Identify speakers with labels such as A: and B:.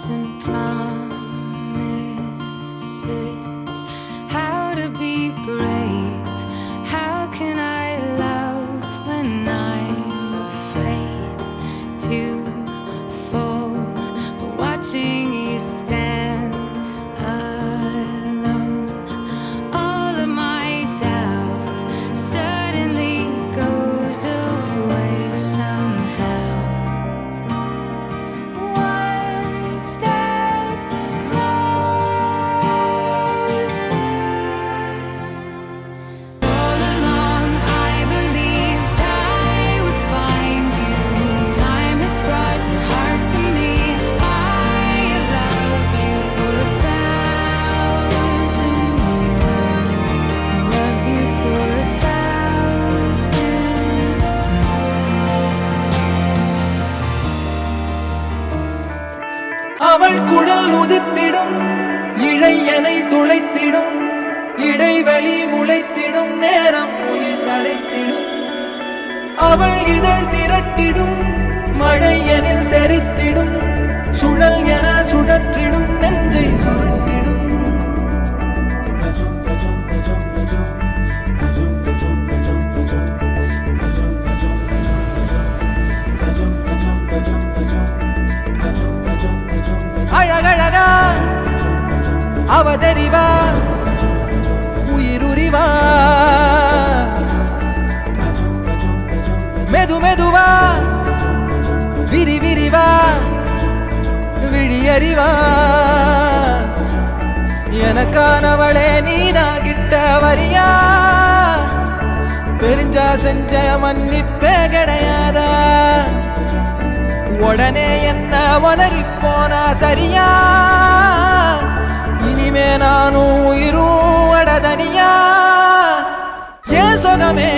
A: and promises, how to be brave, how can I love when I'm afraid to fall, but watching you stand alone, all of my doubt suddenly goes away somehow. One step closer. All along I believed I would find you. Time has brought your heart to me. I have loved you for 1,000 years. I love you for 1,000
B: அவள் குழல் உதிர்த்திடும் இழையனை துளைத்திடும் இடைவெளி முளைத்திடும் நேரம் உயிர் அடைத்திடும் அவள் இதழ் திரட்டிடும் மழை எனில் தெரித்திடும் சுழல் என சுழற்றிடும் நெஞ்சை சுருட்டிடும் அழகழகா அவதறிவா உயிருரிவா மெது மெதுவா விரி விரிவா விழியறிவா எனக்கானவளே நீதாகிட்ட வரியா தெரிஞ்சா செஞ்ச மன்னிப்பே கிடையாதா உடனே என்ன உதறி போனா சரியா இனிமே நானும் உயிரும் அடதனியா ஏன் சுகமே